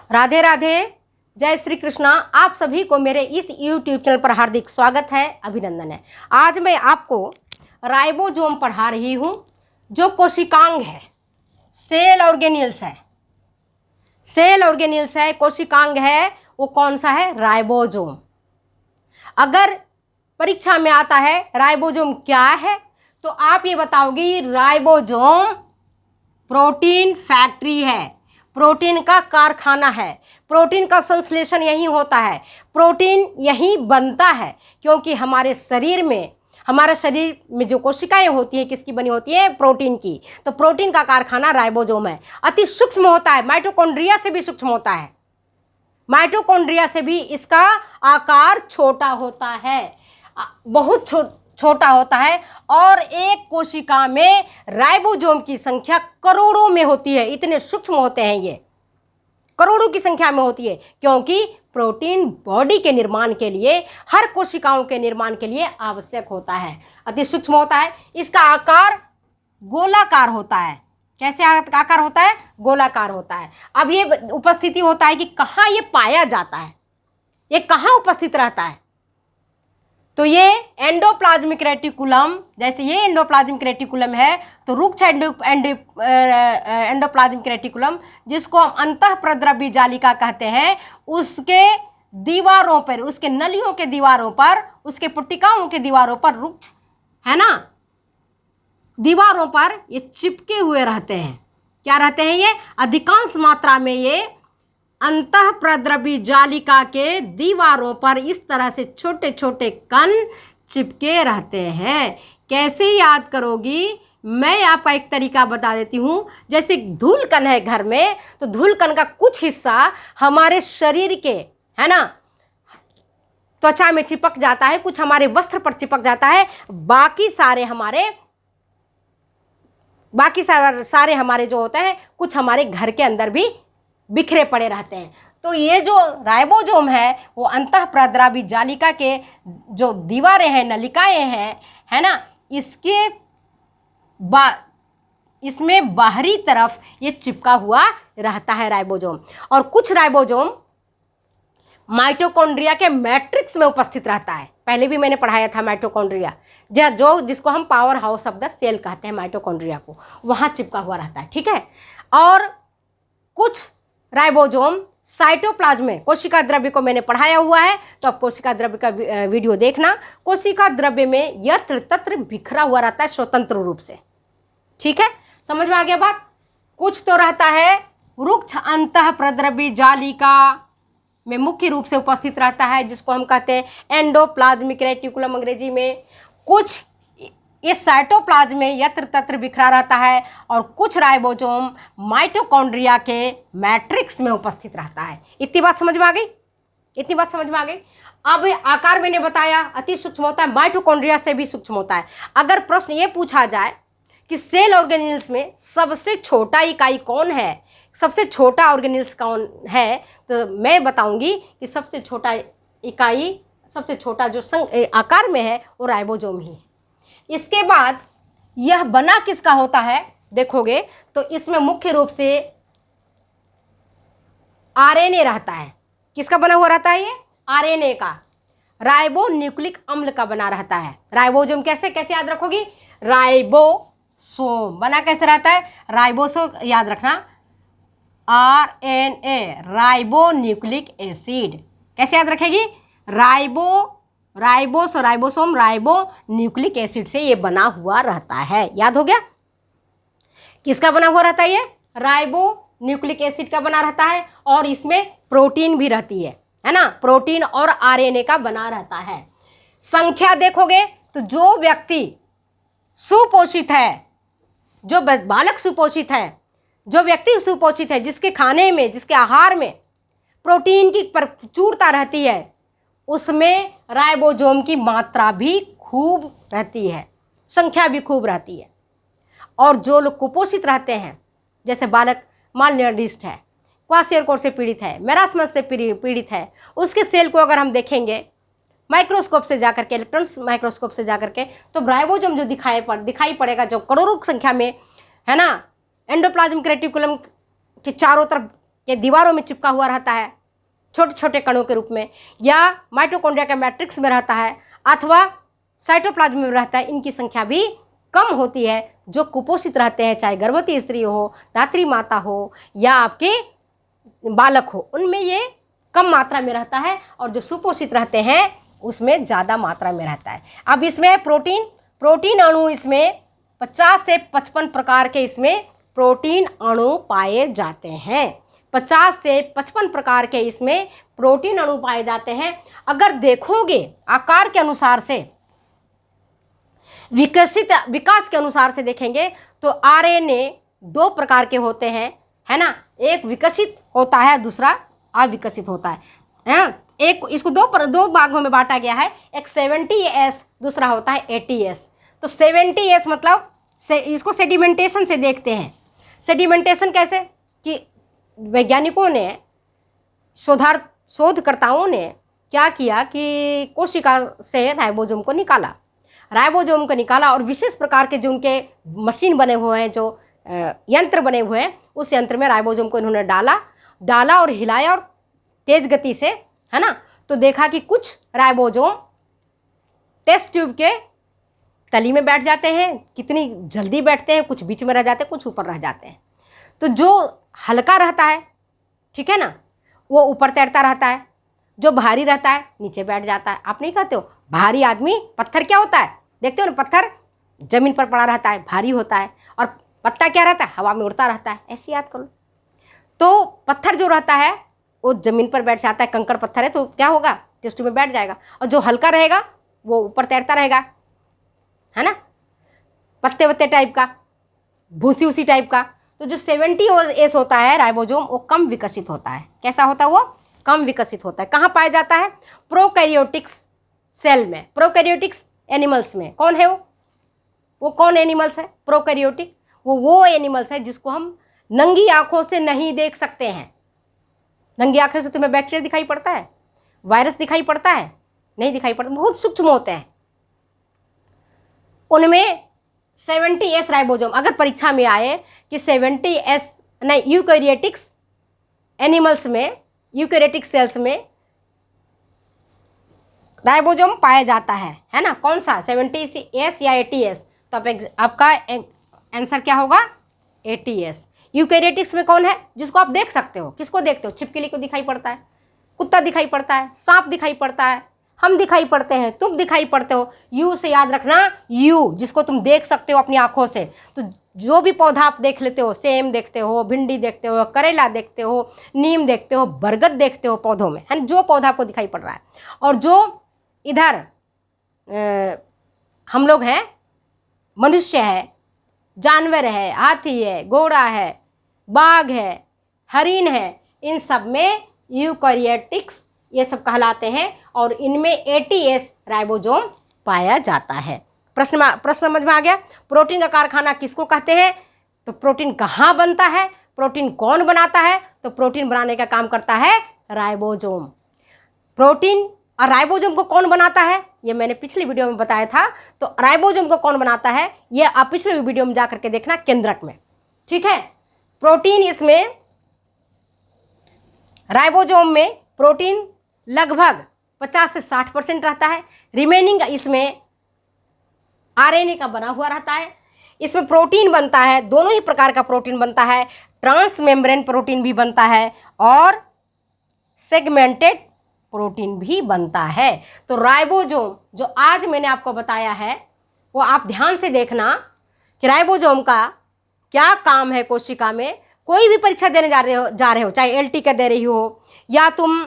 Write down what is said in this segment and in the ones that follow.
राधे राधे, जय श्री कृष्णा। आप सभी को मेरे इस YouTube चैनल पर हार्दिक स्वागत है, अभिनंदन है। आज मैं आपको राइबोसोम पढ़ा रही हूँ, जो कोशिकांग है, सेल ऑर्गेनेल्स है। सेल ऑर्गेनेल्स है, कोशिकांग है, वो कौन सा है? राइबोसोम। अगर परीक्षा में आता है राइबोसोम क्या है, तो आप ये बताओगी राइबोसोम प्रोटीन फैक्ट्री है, प्रोटीन का कारखाना है, प्रोटीन का संश्लेषण यहीं होता है, प्रोटीन यहीं बनता है। क्योंकि हमारे शरीर में जो कोशिकाएं होती हैं, किसकी बनी होती है? प्रोटीन की। तो प्रोटीन का कारखाना राइबोसोम है। अति सूक्ष्म होता है, माइटोकॉन्ड्रिया से भी सूक्ष्म होता है। माइटोकॉन्ड्रिया से भी इसका आकार छोटा होता है, बहुत छोटा होता है। और एक कोशिका में राइबोसोम की संख्या करोड़ों में होती है। इतने सूक्ष्म होते हैं ये, करोड़ों की संख्या में होती है। क्योंकि प्रोटीन बॉडी के निर्माण के लिए, हर कोशिकाओं के निर्माण के लिए आवश्यक होता है। अति सूक्ष्म होता है। इसका आकार गोलाकार होता है। कैसे आकार होता है? गोलाकार होता है। अब ये उपस्थिति होता है कि कहाँ ये पाया जाता है, ये कहाँ उपस्थित रहता है। तो ये एंडोप्लाज्मिक रेटिकुलम, जैसे ये एंडोप्लाज्मिक रेटिकुलम है, तो रुक्ष एंडोप्लाज्मिक रेटिकुलम, जिसको हम अंतःप्रद्रव्य जालिका कहते हैं, उसके दीवारों पर, उसके नलियों के दीवारों पर, उसके पुट्टिकाओं के दीवारों पर, रुक्ष है ना, दीवारों पर ये चिपके हुए रहते हैं। क्या रहते हैं ये? अधिकांश मात्रा में ये अंतःप्रद्रव्य जालिका के दीवारों पर इस तरह से छोटे छोटे कण चिपके रहते हैं। कैसे याद करोगी? मैं आपका एक तरीका बता देती हूँ। जैसे धूल कण है घर में, तो धूल कण का कुछ हिस्सा हमारे शरीर के, है ना, त्वचा में चिपक जाता है, कुछ हमारे वस्त्र पर चिपक जाता है, बाकी सारे हमारे जो होते हैं, कुछ हमारे घर के अंदर भी बिखरे पड़े रहते हैं। तो ये जो राइबोसोम है, वो अंतःप्रद्रव्य जालिका के जो दीवारें हैं, नलिकाएं हैं, है ना, इसमें बाहरी तरफ ये चिपका हुआ रहता है राइबोसोम। और कुछ राइबोसोम माइटोकॉन्ड्रिया के मैट्रिक्स में उपस्थित रहता है। पहले भी मैंने पढ़ाया था माइटोकॉन्ड्रिया, जिसको हम powerhouse of the cell कहते हैं, माइटोकॉन्ड्रिया को, वहाँ चिपका हुआ रहता है। ठीक है। और कुछ राइबोसोम साइटोप्लाज्म में, कोशिका द्रव्य को मैंने पढ़ाया हुआ है, तो अब कोशिका द्रव्य का वीडियो देखना। कोशिका द्रव्य में यत्र तत्र बिखरा हुआ रहता है स्वतंत्र रूप से। ठीक है, समझ में आ गया बात? कुछ तो रहता है रुक्ष अंतःप्रद्रव्य जालिका में मुख्य रूप से उपस्थित रहता है, जिसको हम कहते हैं एंडोप्लाज्मिक रेटिकुलम अंग्रेजी में। कुछ इस साइटोप्लाज्म में यत्र तत्र बिखरा रहता है, और कुछ राइबोसोम माइटोकॉन्ड्रिया के मैट्रिक्स में उपस्थित रहता है। इतनी बात समझ में आ गई? इतनी बात समझ में आ गई? अब आकार मैंने बताया अति सूक्ष्म होता है, माइटोकॉन्ड्रिया से भी सूक्ष्म होता है। अगर प्रश्न ये पूछा जाए कि सेल ऑर्गेनेल्स में सबसे छोटा इकाई कौन है, सबसे छोटा ऑर्गेनेल्स कौन है, तो मैं बताऊंगी कि सबसे छोटा इकाई, सबसे छोटा जो आकार में है, वो राइबोसोम ही है। इसके बाद यह बना किसका होता है देखोगे, तो इसमें मुख्य रूप से आरएनए रहता है। किसका बना हुआ रहता है ये? आरएनए का, राइबो न्यूक्लिक अम्ल का बना रहता है। राइबोसोम कैसे याद रखोगी? राइबोसोम बना कैसे रहता है? राइबोसोम याद रखना, आरएनए, राइबो न्यूक्लिक एसिड। कैसे याद रखेगी? राइबोसोम राइबो न्यूक्लिक एसिड से ये बना हुआ रहता है। याद हो गया? किसका बना हुआ रहता है ये? राइबो न्यूक्लिक एसिड का बना रहता है। और इसमें प्रोटीन भी रहती है ना, प्रोटीन और आरएनए का बना रहता है। संख्या देखोगे तो जो व्यक्ति सुपोषित है, जो बालक सुपोषित है, जो व्यक्ति सुपोषित है, जिसके खाने में, जिसके आहार में प्रोटीन की प्रचुरता रहती है, उसमें राइबोसोम की मात्रा भी खूब रहती है, संख्या भी खूब रहती है। और जो लोग कुपोषित रहते हैं, जैसे बालक मालन्यूट्रिशन है, क्वाशियरकोर से पीड़ित है, मेरास्मस से पीड़ित है, उसके सेल को अगर हम देखेंगे माइक्रोस्कोप से जाकर के, इलेक्ट्रॉन माइक्रोस्कोप से जाकर के, तो राइबोसोम जो दिखाई पड़ेगा, जो करोड़ों संख्या में, है ना, एंडोप्लाज्मिक रेटिकुलम के चारों तरफ के दीवारों में चिपका हुआ रहता है छोटे छोटे कणों के रूप में, या माइटोकॉन्ड्रिया के मैट्रिक्स में रहता है, अथवा साइटोप्लाज्म में रहता है, इनकी संख्या भी कम होती है। जो कुपोषित रहते हैं, चाहे गर्भवती स्त्री हो, धात्री माता हो, या आपके बालक हो, उनमें ये कम मात्रा में रहता है, और जो सुपोषित रहते हैं उसमें ज़्यादा मात्रा में रहता है। अब इसमें प्रोटीन अणु, इसमें 50 से 55 प्रकार के इसमें प्रोटीन अणु पाए जाते हैं। 50 से 55 प्रकार के इसमें प्रोटीन अणु पाए जाते हैं। अगर देखोगे आकार के अनुसार से, विकास के अनुसार से देखेंगे तो आरएनए 2 प्रकार के होते हैं, है ना। एक विकसित होता है, दूसरा अविकसित होता है। एक इसको दो भागों में बांटा गया है, एक 70S, दूसरा होता है 80S। तो 70S मतलब इसको सेडिमेंटेशन से देखते हैं। सेडिमेंटेशन कैसे कि वैज्ञानिकों ने, शोधकर्ताओं ने क्या किया कि कोशिका से राइबोसोम को निकाला और विशेष प्रकार के जो उनके मशीन बने हुए हैं, जो यंत्र बने हुए हैं, उस यंत्र में राइबोसोम को इन्होंने डाला और हिलाया, और तेज गति से, है ना। तो देखा कि कुछ राइबोसोम टेस्ट ट्यूब के तली में बैठ जाते हैं, कितनी जल्दी बैठते हैं, कुछ बीच में रह जाते हैं, कुछ ऊपर रह जाते हैं। तो जो हल्का रहता है, ठीक है ना, वो ऊपर तैरता रहता है, जो भारी रहता है नीचे बैठ जाता है। आप नहीं कहते हो भारी आदमी, पत्थर क्या होता है, देखते हो ना, पत्थर जमीन पर पड़ा रहता है, भारी होता है, और पत्ता क्या रहता है, हवा में उड़ता रहता है। ऐसे याद करो। तो पत्थर जो रहता है वो जमीन पर बैठ जाता है, कंकड़ पत्थर है तो क्या होगा, टेस्ट ट्यूब में बैठ जाएगा, और जो हल्का रहेगा वो ऊपर तैरता रहेगा, है ना, पत्ते वत्ते टाइप का, भूसी उसी टाइप का। तो जो 70S होता है राइबोसोम, वो कम विकसित होता है। कैसा होता है वो, कम विकसित होता है। कहाँ पाया जाता है, प्रोकैरियोटिक्स सेल में, प्रोकैरियोटिक्स एनिमल्स में। कौन है वो कौन एनिमल्स है प्रोकैरियोटिक, वो एनिमल्स है जिसको हम नंगी आंखों से नहीं देख सकते हैं। नंगी आंखों से तुम्हें बैक्टीरिया दिखाई पड़ता है, वायरस दिखाई पड़ता है, नहीं दिखाई पड़ता, बहुत सूक्ष्म होते हैं। उनमें 70S राइबोसोम, अगर परीक्षा में आए कि 70S नहीं, यूकैरियोटिक्स एनिमल्स में, यूकैरियोटिक सेल्स में राइबोसोम पाया जाता है ना। कौन सा, 70S या 80S? तो आपका आंसर क्या होगा, 80S। यूकैरियोटिक्स में कौन है जिसको आप देख सकते हो, किसको देखते हो, छिपकली को दिखाई पड़ता है, कुत्ता दिखाई पड़ता है, सांप दिखाई पड़ता है, हम दिखाई पड़ते हैं, तुम दिखाई पड़ते हो। यू से याद रखना, यू जिसको तुम देख सकते हो अपनी आंखों से। तो जो भी पौधा आप देख लेते हो, सेम देखते हो, भिंडी देखते हो, करेला देखते हो, नीम देखते हो, बरगद देखते हो पौधों में, है ना, जो पौधा आपको दिखाई पड़ रहा है। और जो इधर हम लोग हैं, मनुष्य है, जानवर है, हाथी है, घोड़ा है, बाघ है, हरिन है, इन सब में यूकैरियोटिक्स ये सब कहलाते हैं, और इनमें 80S राइबोसोम पाया जाता है। प्रश्न समझ में आ गया। प्रोटीन का कारखाना किसको कहते हैं, तो प्रोटीन कहाँ बनता है, प्रोटीन कौन बनाता है, तो प्रोटीन बनाने का काम करता है राइबोसोम। प्रोटीन और राइबोसोम को कौन बनाता है, ये मैंने पिछली वीडियो में बताया था। तो राइबोसोम को कौन बनाता है, ये आप पिछले वीडियो में जा करके देखना, केंद्रक में, ठीक है। प्रोटीन, इसमें राइबोसोम में प्रोटीन लगभग 50 से 60% रहता है। रिमेनिंग इसमें आरएनए का बना हुआ रहता है। इसमें प्रोटीन बनता है, दोनों ही प्रकार का प्रोटीन बनता है। ट्रांस मेम्ब्रेन प्रोटीन भी बनता है और सेगमेंटेड प्रोटीन भी बनता है। तो राइबोसोम जो आज मैंने आपको बताया है, वो आप ध्यान से देखना कि राइबोसोम का क्या काम है कोशिका में। कोई भी परीक्षा देने जा रहे हो, चाहे एलटी का दे रही हो, या तुम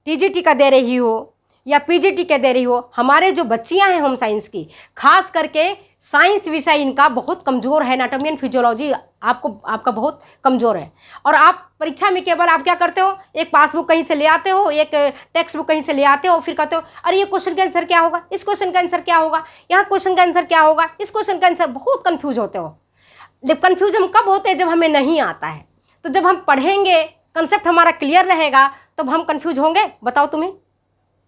टीजीटी का दे रही हो, या पीजीटी का दे रही हो, हमारे जो बच्चियां हैं होम साइंस की, खास करके साइंस विषय इनका बहुत कमज़ोर है। एनाटॉमी एंड फिजियोलॉजी आपका बहुत कमज़ोर है। और आप परीक्षा में केवल आप क्या करते हो, एक पासबुक कहीं से ले आते हो, एक टेक्स्ट बुक कहीं से ले आते हो, फिर कहते हो अरे ये क्वेश्चन का आंसर क्या होगा, इस क्वेश्चन का आंसर क्या होगा, यहाँ क्वेश्चन का आंसर क्या होगा, इस क्वेश्चन का आंसर, बहुत कन्फ्यूज होते हो। लेकिन कन्फ्यूज हम कब होते हैं, जब हमें नहीं आता है। तो जब हम पढ़ेंगे, कंसेप्ट हमारा क्लियर रहेगा, तब हम कन्फ्यूज होंगे, बताओ तुम्हें,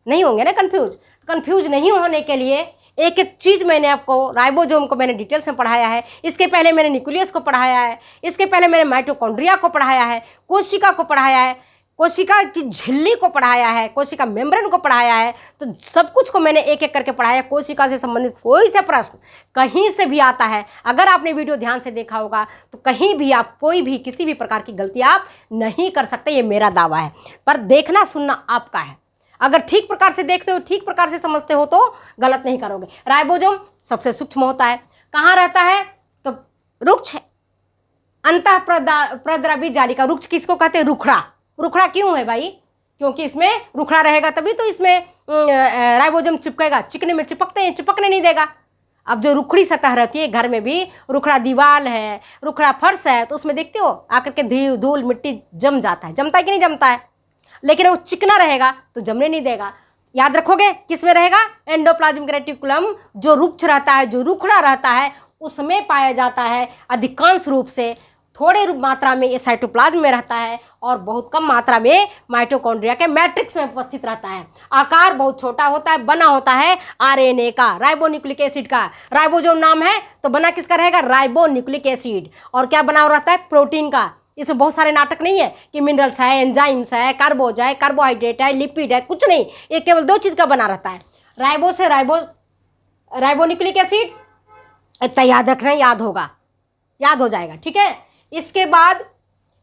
नहीं होंगे ना कन्फ्यूज। कन्फ्यूज नहीं होने के लिए एक एक चीज़ मैंने आपको, राइबोसोम को मैंने डिटेल्स में पढ़ाया है। इसके पहले मैंने न्यूक्लियस को पढ़ाया है, इसके पहले मैंने माइटोकॉन्ड्रिया को पढ़ाया है, कोशिका को पढ़ाया है, कोशिका की झिल्ली को पढ़ाया है, कोशिका मेम्ब्रेन को पढ़ाया है। तो सब कुछ को मैंने एक एक करके पढ़ाया। कोशिका से संबंधित कोई सा प्रश्न कहीं से भी आता है, अगर आपने वीडियो ध्यान से देखा होगा तो कहीं भी आप कोई भी किसी भी प्रकार की गलती आप नहीं कर सकते, ये मेरा दावा है। पर देखना सुनना आपका है। अगर ठीक प्रकार से देखते हो, ठीक प्रकार से समझते हो तो गलत नहीं करोगे। राइबोसोम सबसे सूक्ष्म होता है। कहाँ रहता है? तो रुक्ष अंतः प्रद्रवी जालिका। रुक्ष किसको कहते हैं? रुखड़ा। रुखड़ा क्यों है भाई? क्योंकि इसमें रुखड़ा रहेगा तभी तो इसमें राइबोसोम चिपकेगा। चिकने में चिपकते हैं, चिपकने नहीं देगा। अब जो रुखड़ी सतह रहती है, घर में भी रुखड़ा दीवार है, रुखड़ा फर्श है, तो उसमें देखते हो आकर के धूल मिट्टी जम जाता है। जमता है कि नहीं जमता है? लेकिन वो चिकना रहेगा तो जमने नहीं देगा। याद रखोगे किस में रहेगा? एंडोप्लाज्मिक रेटिकुलम जो रुक्ष रहता है, जो रुखड़ा रहता है, उसमें पाया जाता है अधिकांश रूप से। थोड़े मात्रा में ये साइटोप्लाज्म में रहता है और बहुत कम मात्रा में माइटोकॉन्ड्रिया के मैट्रिक्स में उपस्थित रहता है। आकार बहुत छोटा होता है, बना होता है आरएनए का, राइबोन्यूक्लिक एसिड का। राइबोसोम नाम है तो बना किसका रहेगा? Ribonucleic acid. और क्या बना हुआ रहता है? प्रोटीन का। इसमें बहुत सारे नाटक नहीं है कि मिनरल्स है, एंजाइम्स है, कार्बोज है, कार्बोहाइड्रेट है, लिपिड है, कुछ नहीं। ये केवल दो चीज़ का बना रहता है, राइबो से राइबोन्यूक्लिक एसिड। इतना याद रखना, याद होगा, याद हो जाएगा, ठीक है। इसके बाद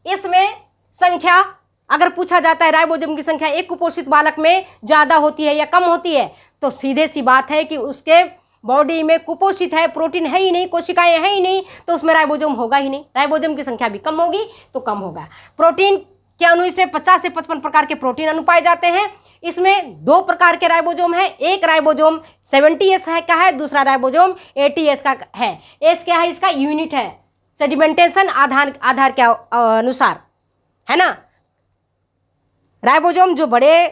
इसमें संख्या अगर पूछा जाता है राइबोसोम की संख्या एक कुपोषित बालक में ज़्यादा होती है या कम होती है, तो सीधे सी बात है कि उसके बॉडी में कुपोषित है, प्रोटीन है ही नहीं, कोशिकाएं हैं ही नहीं, तो उसमें राइबोसोम होगा ही नहीं। राइबोसोम की संख्या भी कम होगी तो कम होगा। प्रोटीन के अणु इसमें 50 से 55 प्रकार के प्रोटीन अणु पाए जाते हैं। इसमें दो प्रकार के राइबोसोम है। एक राइबोसोम 70S है का है, दूसरा राइबोसोम 80S का है। एस क्या है? इसका यूनिट है, सेडिमेंटेशन आधार के अनुसार, है ना। राइबोसोम जो बड़े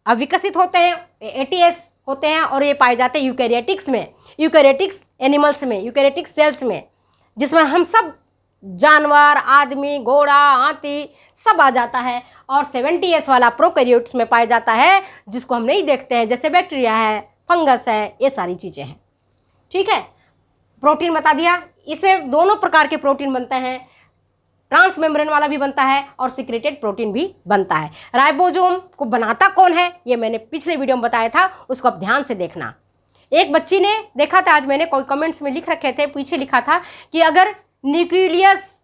अविकसित होते हैं 80S होते हैं और ये पाए जाते हैं यूकैरियोटिक्स में, यूकैरियोटिक्स एनिमल्स में, यूकैरियोटिक्स सेल्स में, जिसमें हम सब जानवर, आदमी, घोड़ा, हाथी सब आ जाता है। और 70S वाला प्रोकैरियोट्स में पाया जाता है, जिसको हम नहीं देखते हैं, जैसे बैक्टीरिया है, फंगस है, ये सारी चीज़ें हैं, ठीक है। प्रोटीन बता दिया। इसमें दोनों प्रकार के प्रोटीन बनते हैं, ट्रांस मेम्ब्रेन वाला भी बनता है और सिक्रेटेड प्रोटीन भी बनता है। राइबोसोम को बनाता कौन है ये मैंने पिछले वीडियो में बताया था, उसको आप ध्यान से देखना। एक बच्ची ने देखा था, आज मैंने कोई कमेंट्स में लिख रखे थे, पीछे लिखा था कि अगर न्यूक्लियस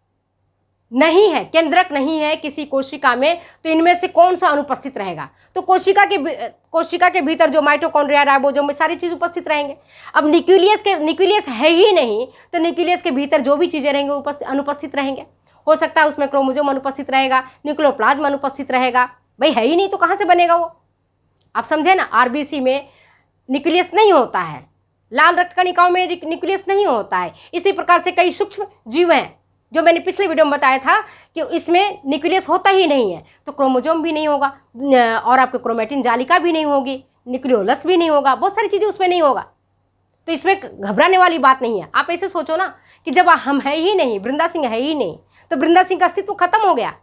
नहीं है, केंद्रक नहीं है किसी कोशिका में, तो इनमें से कौन सा अनुपस्थित रहेगा? तो कोशिका के भीतर जो माइटोकॉन्ड्रिया, राइबोसोम में सारी चीज़ उपस्थित रहेंगे। अब न्यूक्लियस है ही नहीं, तो न्यूक्लियस के भीतर जो भी चीज़ें रहेंगे अनुपस्थित रहेंगे। हो सकता है उसमें क्रोमोसोम अनुपस्थित रहेगा, न्यूक्लियोप्लाज्म अनुपस्थित रहेगा। भाई है ही नहीं तो कहाँ से बनेगा वो? आप समझे ना। आरबीसी में न्यूक्लियस नहीं होता है, लाल रक्त कणिकाओं में न्यूक्लियस नहीं होता है। इसी प्रकार से कई सूक्ष्म जीव हैं जो मैंने पिछले वीडियो में बताया था कि इसमें न्यूक्लियस होता ही नहीं है, तो क्रोमोसोम भी नहीं होगा और आपके क्रोमेटिन जालिका भी नहीं होगी, न्यूक्लियोलस भी नहीं होगा, बहुत सारी चीज़ें उसमें नहीं होगा। तो इसमें घबराने वाली बात नहीं है। आप ऐसे सोचो ना कि जब हम है ही नहीं, वृंदा सिंह है ही नहीं, तो वृंदा सिंह का अस्तित्व खत्म हो गया।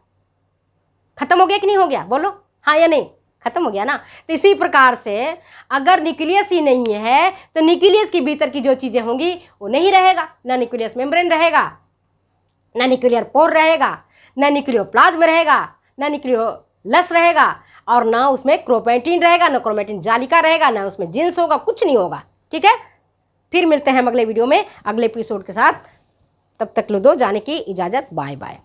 खत्म हो गया कि नहीं हो गया? बोलो हाँ या नहीं? खत्म हो गया ना। तो इसी प्रकार से अगर न्यूक्लियस ही नहीं है तो न्यूक्लियस के भीतर की जो चीज़ें होंगी वो नहीं रहेगा। ना न्यूक्लियस मेम्ब्रेन रहेगा, ना न्यूक्लियर पोर रहेगा, ना न्यूक्लियोप्लाज्म रहेगा, ना न्यूक्लियोलस रहेगा, और ना उसमें क्रोमेटिन रहेगा, ना क्रोमेटिन जालिका रहेगा, ना उसमें जीन्स होगा, कुछ नहीं होगा, ठीक है। फिर मिलते हैं हम अगले वीडियो में अगले एपिसोड के साथ। तब तक लो दो जाने की इजाज़त। Bye bye.